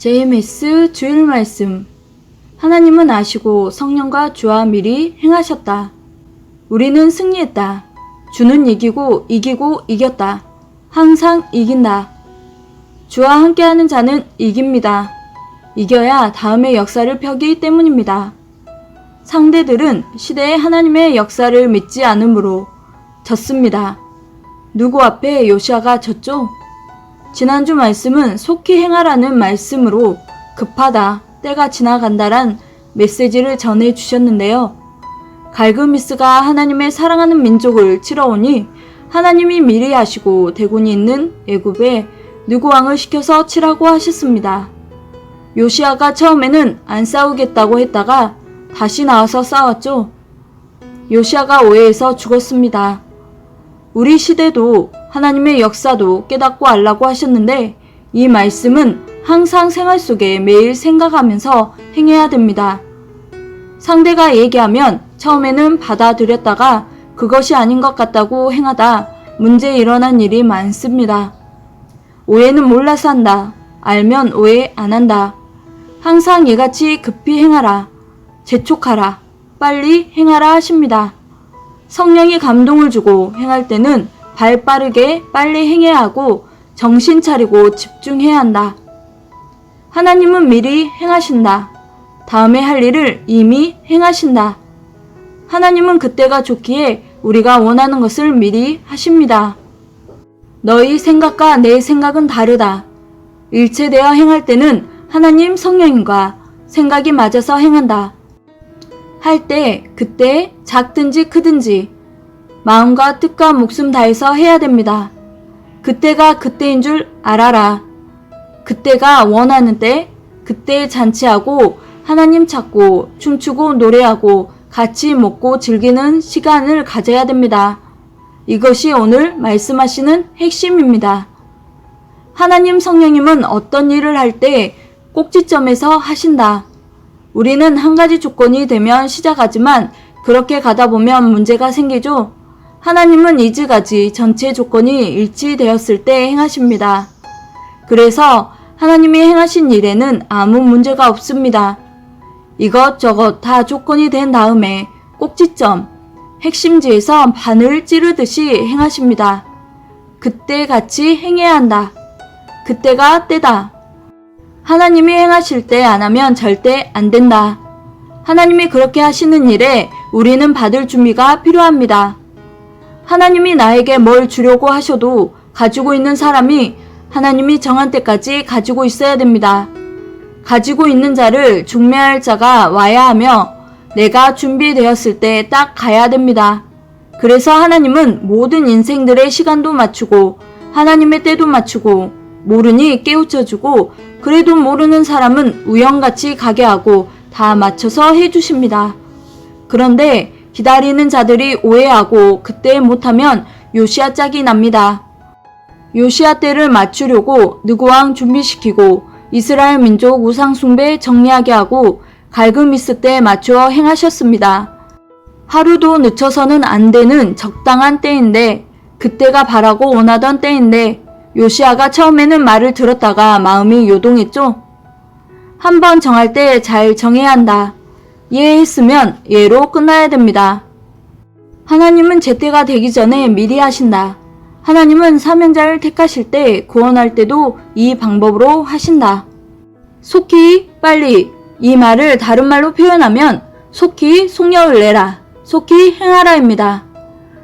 JMS 주일 말씀. 하나님은 아시고 성령과 주와 미리 행하셨다. 우리는 승리했다. 주는 이기고 이겼다. 항상 이긴다. 주와 함께하는 자는 이깁니다. 이겨야 다음의 역사를 펴기 때문입니다. 상대들은 시대에 하나님의 역사를 믿지 않으므로 졌습니다. 누구 앞에 요시아가 졌죠? 지난주 말씀은 속히 행하라는 말씀으로 급하다, 때가 지나간다란 메시지를 전해주셨는데요. 갈그미스가 하나님의 사랑하는 민족을 치러오니 하나님이 미리 하시고 대군이 있는 애굽에 느고 왕을 시켜서 치라고 하셨습니다. 요시아가 처음에는 안 싸우겠다고 했다가 다시 나와서 싸웠죠. 요시아가 오해해서 죽었습니다. 우리 시대도 하나님의 역사도 깨닫고 알라고 하셨는데 이 말씀은 항상 생활 속에 매일 생각하면서 행해야 됩니다. 상대가 얘기하면 처음에는 받아들였다가 그것이 아닌 것 같다고 행하다 문제 일어난 일이 많습니다. 오해는 몰라서 한다. 알면 오해 안 한다. 항상 이같이 급히 행하라. 재촉하라. 빨리 행하라 하십니다. 성령이 감동을 주고 행할 때는 발 빠르게 빨리 행해야 하고 정신 차리고 집중해야 한다. 하나님은 미리 행하신다. 다음에 할 일을 이미 행하신다. 하나님은 그때가 좋기에 우리가 원하는 것을 미리 하십니다. 너희 생각과 내 생각은 다르다. 일체되어 행할 때는 하나님 성령님과 생각이 맞아서 행한다. 할 때, 그때 작든지 크든지 마음과 뜻과 목숨 다해서 해야 됩니다. 그때가 그때인 줄 알아라. 그때가 원하는 때, 그때 잔치하고 하나님 찾고 춤추고 노래하고 같이 먹고 즐기는 시간을 가져야 됩니다. 이것이 오늘 말씀하시는 핵심입니다. 하나님 성령님은 어떤 일을 할 때 꼭지점에서 하신다. 우리는 한 가지 조건이 되면 시작하지만 그렇게 가다 보면 문제가 생기죠. 하나님은 이지가지 전체 조건이 일치되었을 때 행하십니다. 그래서 하나님이 행하신 일에는 아무 문제가 없습니다. 이것저것 다 조건이 된 다음에 꼭지점, 핵심지에서 바늘 찌르듯이 행하십니다. 그때 같이 행해야 한다. 그때가 때다. 하나님이 행하실 때 안 하면 절대 안 된다. 하나님이 그렇게 하시는 일에 우리는 받을 준비가 필요합니다. 하나님이 나에게 뭘 주려고 하셔도 가지고 있는 사람이 하나님이 정한 때까지 가지고 있어야 됩니다. 가지고 있는 자를 중매할 자가 와야 하며 내가 준비되었을 때 딱 가야 됩니다. 그래서 하나님은 모든 인생들의 시간도 맞추고 하나님의 때도 맞추고 모르니 깨우쳐주고 그래도 모르는 사람은 우연같이 가게 하고 다 맞춰서 해주십니다. 그런데 기다리는 자들이 오해하고 그때 못하면 요시아 짝이 납니다. 요시아 때를 맞추려고 느고 왕 준비시키고 이스라엘 민족 우상숭배 정리하게 하고 갈그미스 때 맞추어 행하셨습니다. 하루도 늦춰서는 안 되는 적당한 때인데 그때가 바라고 원하던 때인데 요시아가 처음에는 말을 들었다가 마음이 요동했죠. 한번 정할 때 잘 정해야 한다. 예했으면 예로 끝나야 됩니다. 하나님은 제때가 되기 전에 미리 하신다. 하나님은 사명자를 택하실 때 구원할 때도 이 방법으로 하신다. 속히 빨리 이 말을 다른 말로 표현하면 속히 속력을 내라. 속히 행하라입니다.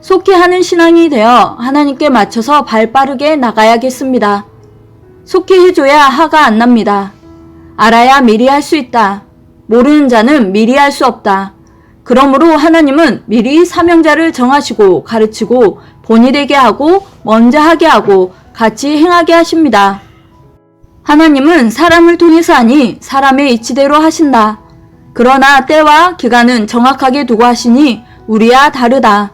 속히 하는 신앙이 되어 하나님께 맞춰서 발 빠르게 나가야겠습니다. 속히 해줘야 화가 안 납니다. 알아야 미리 할 수 있다. 모르는 자는 미리 할 수 없다. 그러므로 하나님은 미리 사명자를 정하시고 가르치고 본이 되게 하고 먼저 하게 하고 같이 행하게 하십니다. 하나님은 사람을 통해서 하니 사람의 이치대로 하신다. 그러나 때와 기간은 정확하게 두고 하시니 우리와 다르다.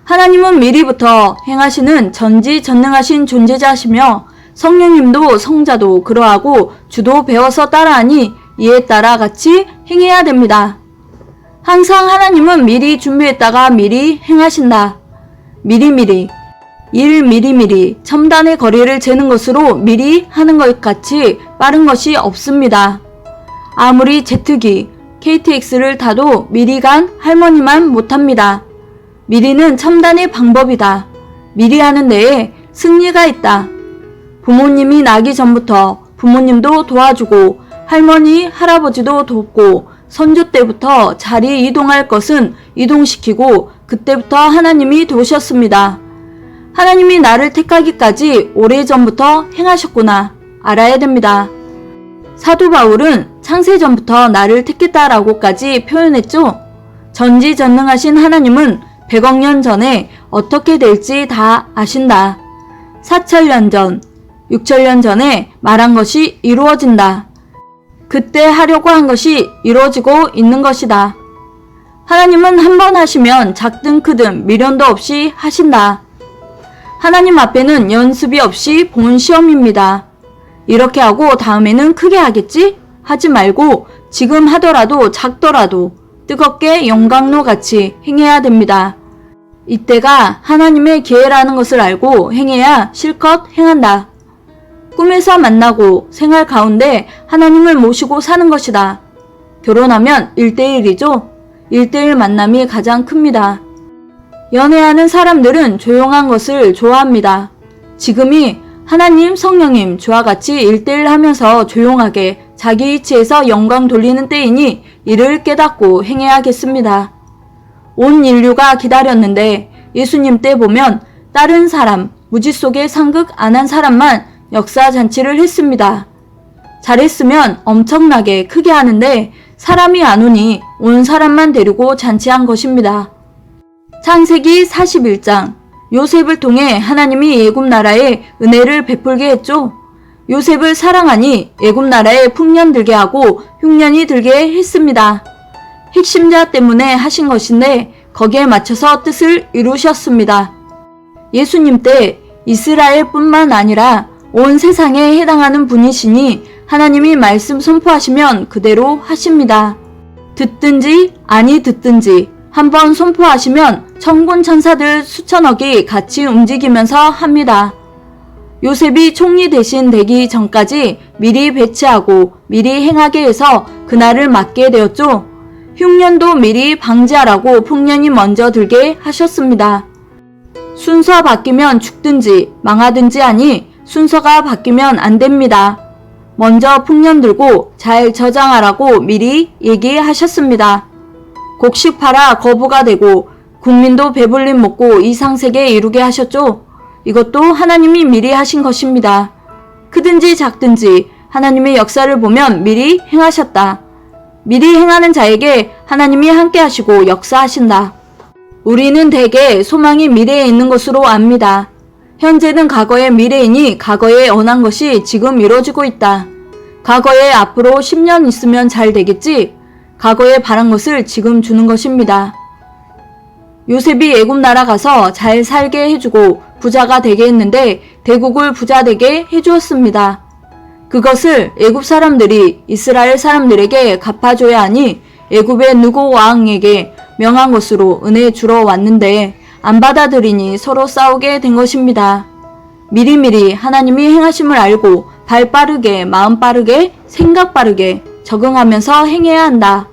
하나님은 미리부터 행하시는 전지전능하신 존재자시며 성령님도 성자도 그러하고 주도 배워서 따라하니 이에 따라 같이 행해야 됩니다. 항상 하나님은 미리 준비했다가 미리 행하신다. 미리미리 일 미리미리 첨단의 거리를 재는 것으로 미리 하는 것 같이 빠른 것이 없습니다. 아무리 제트기, KTX를 타도 미리 간 할머니만 못합니다. 미리는 첨단의 방법이다. 미리 하는 데에 승리가 있다. 부모님이 나기 전부터 부모님도 도와주고 할머니, 할아버지도 돕고 선조 때부터 자리 이동할 것은 이동시키고 그때부터 하나님이 도우셨습니다. 하나님이 나를 택하기까지 오래전부터 행하셨구나 알아야 됩니다. 사도 바울은 창세전부터 나를 택했다라고까지 표현했죠. 전지전능하신 하나님은 100억 년 전에 어떻게 될지 다 아신다. 4천년 전, 6천년 전에 말한 것이 이루어진다. 그때 하려고 한 것이 이루어지고 있는 것이다. 하나님은 한 번 하시면 작든 크든 미련도 없이 하신다. 하나님 앞에는 연습이 없이 본 시험입니다. 이렇게 하고 다음에는 크게 하겠지? 하지 말고 지금 하더라도 작더라도 뜨겁게 영광로 같이 행해야 됩니다. 이때가 하나님의 기회라는 것을 알고 행해야 실컷 행한다. 꿈에서 만나고 생활 가운데 하나님을 모시고 사는 것이다. 결혼하면 1대1이죠. 1대1 만남이 가장 큽니다. 연애하는 사람들은 조용한 것을 좋아합니다. 지금이 하나님, 성령님 주와 같이 1대1 하면서 조용하게 자기 이치에서 영광 돌리는 때이니 이를 깨닫고 행해야겠습니다. 온 인류가 기다렸는데 예수님 때 보면 다른 사람, 무지 속에 상극 안 한 사람만 역사잔치를 했습니다. 잘했으면 엄청나게 크게 하는데 사람이 안 오니 온 사람만 데리고 잔치한 것입니다. 창세기 41장 요셉을 통해 하나님이 애굽 나라에 은혜를 베풀게 했죠. 요셉을 사랑하니 애굽 나라에 풍년 들게 하고 흉년이 들게 했습니다. 핵심자 때문에 하신 것인데 거기에 맞춰서 뜻을 이루셨습니다. 예수님 때 이스라엘뿐만 아니라 온 세상에 해당하는 분이시니 하나님이 말씀 선포하시면 그대로 하십니다. 듣든지 아니 듣든지 한번 선포하시면 천군 천사들 수천억이 같이 움직이면서 합니다. 요셉이 총리 대신 되기 전까지 미리 배치하고 미리 행하게 해서 그날을 맞게 되었죠. 흉년도 미리 방지하라고 풍년이 먼저 들게 하셨습니다. 순서 바뀌면 죽든지 망하든지 하니 순서가 바뀌면 안 됩니다. 먼저 풍년 들고 잘 저장하라고 미리 얘기하셨습니다. 곡식 팔아 거부가 되고 국민도 배불림 먹고 이상세계 이루게 하셨죠. 이것도 하나님이 미리 하신 것입니다. 크든지 작든지 하나님의 역사를 보면 미리 행하셨다. 미리 행하는 자에게 하나님이 함께 하시고 역사하신다. 우리는 대개 소망이 미래에 있는 것으로 압니다. 현재는 과거의 미래이니 과거에 원한 것이 지금 이루어지고 있다. 과거에 앞으로 10년 있으면 잘 되겠지? 과거에 바란 것을 지금 주는 것입니다. 요셉이 애굽 나라 가서 잘 살게 해주고 부자가 되게 했는데 대국을 부자 되게 해주었습니다. 그것을 애굽 사람들이 이스라엘 사람들에게 갚아줘야 하니 애굽의 누구 왕에게 명한 것으로 은혜 주러 왔는데 안 받아들이니 서로 싸우게 된 것입니다. 미리미리 하나님이 행하심을 알고 발 빠르게, 마음 빠르게, 생각 빠르게 적응하면서 행해야 한다.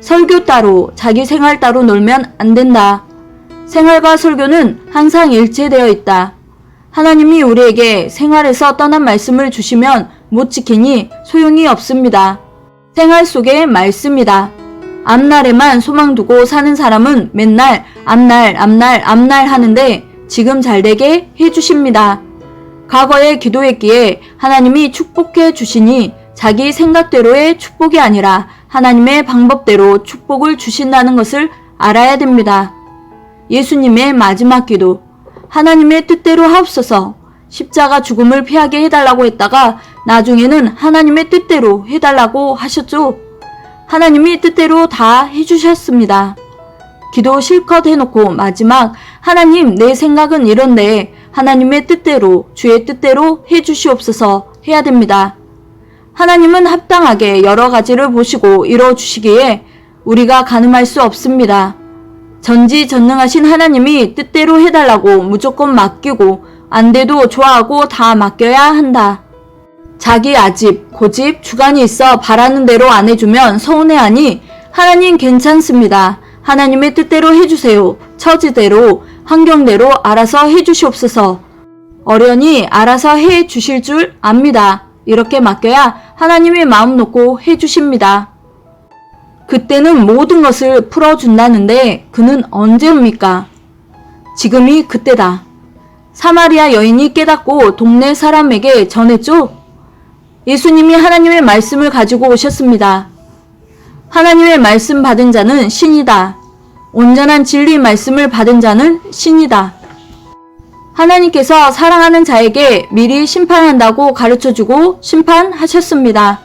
설교 따로, 자기 생활 따로 놀면 안 된다. 생활과 설교는 항상 일체되어 있다. 하나님이 우리에게 생활에서 떠난 말씀을 주시면 못 지키니 소용이 없습니다. 생활 속의 말씀이다. 앞날에만 소망 두고 사는 사람은 맨날 앞날 하는데 지금 잘되게 해주십니다. 과거에 기도했기에 하나님이 축복해 주시니 자기 생각대로의 축복이 아니라 하나님의 방법대로 축복을 주신다는 것을 알아야 됩니다. 예수님의 마지막 기도, 하나님의 뜻대로 하옵소서. 십자가 죽음을 피하게 해달라고 했다가 나중에는 하나님의 뜻대로 해달라고 하셨죠. 하나님이 뜻대로 다 해주셨습니다. 기도 실컷 해놓고 마지막 하나님 내 생각은 이런데 하나님의 뜻대로 주의 뜻대로 해주시옵소서 해야 됩니다. 하나님은 합당하게 여러 가지를 보시고 이뤄주시기에 우리가 가늠할 수 없습니다. 전지전능하신 하나님이 뜻대로 해달라고 무조건 맡기고 안 돼도 좋아하고 다 맡겨야 한다. 자기 아집, 고집, 주관이 있어 바라는 대로 안 해주면 서운해하니 하나님 괜찮습니다. 하나님의 뜻대로 해주세요. 처지대로, 환경대로 알아서 해주시옵소서. 어련히 알아서 해주실 줄 압니다. 이렇게 맡겨야 하나님의 마음 놓고 해주십니다. 그때는 모든 것을 풀어준다는데 그는 언제 옵니까? 지금이 그때다. 사마리아 여인이 깨닫고 동네 사람에게 전했죠? 예수님이 하나님의 말씀을 가지고 오셨습니다. 하나님의 말씀 받은 자는 신이다. 온전한 진리 말씀을 받은 자는 신이다. 하나님께서 사랑하는 자에게 미리 심판한다고 가르쳐주고 심판하셨습니다.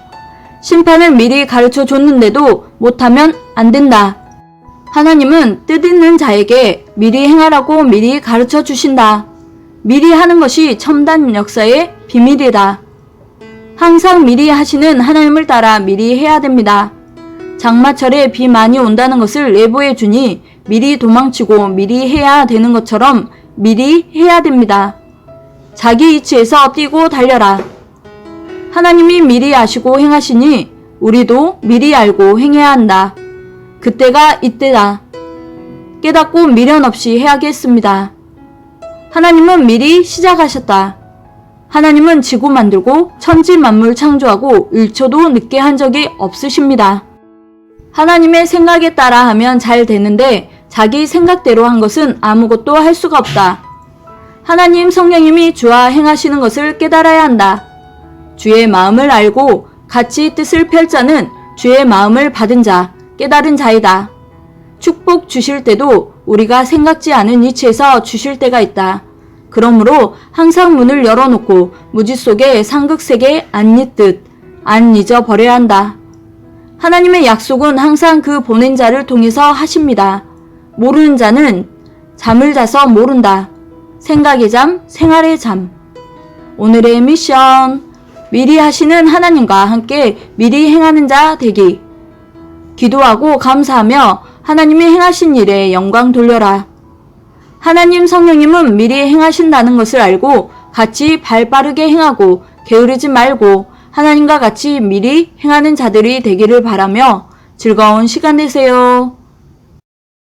심판을 미리 가르쳐 줬는데도 못하면 안 된다. 하나님은 뜻 있는 자에게 미리 행하라고 미리 가르쳐 주신다. 미리 하는 것이 첨단 역사의 비밀이다. 항상 미리 하시는 하나님을 따라 미리 해야 됩니다. 장마철에 비 많이 온다는 것을 예보해 주니 미리 도망치고 미리 해야 되는 것처럼 미리 해야 됩니다. 자기 위치에서 뛰고 달려라. 하나님이 미리 아시고 행하시니 우리도 미리 알고 행해야 한다. 그때가 이때다. 깨닫고 미련 없이 해야겠습니다. 하나님은 미리 시작하셨다. 하나님은 지구 만들고 천지 만물 창조하고 1초도 늦게 한 적이 없으십니다. 하나님의 생각에 따라 하면 잘 되는데 자기 생각대로 한 것은 아무것도 할 수가 없다. 하나님 성령님이 주와 행하시는 것을 깨달아야 한다. 주의 마음을 알고 같이 뜻을 펼 자는 주의 마음을 받은 자, 깨달은 자이다. 축복 주실 때도 우리가 생각지 않은 위치에서 주실 때가 있다. 그러므로 항상 문을 열어놓고 무지 속에 상극세계 안 잊듯 안 잊어버려야 한다. 하나님의 약속은 항상 그 보낸 자를 통해서 하십니다. 모르는 자는 잠을 자서 모른다. 생각의 잠, 생활의 잠. 오늘의 미션. 미리 하시는 하나님과 함께 미리 행하는 자 되기. 기도하고 감사하며 하나님이 행하신 일에 영광 돌려라. 하나님 성령님은 미리 행하신다는 것을 알고 같이 발 빠르게 행하고 게으르지 말고 하나님과 같이 미리 행하는 자들이 되기를 바라며 즐거운 시간 되세요.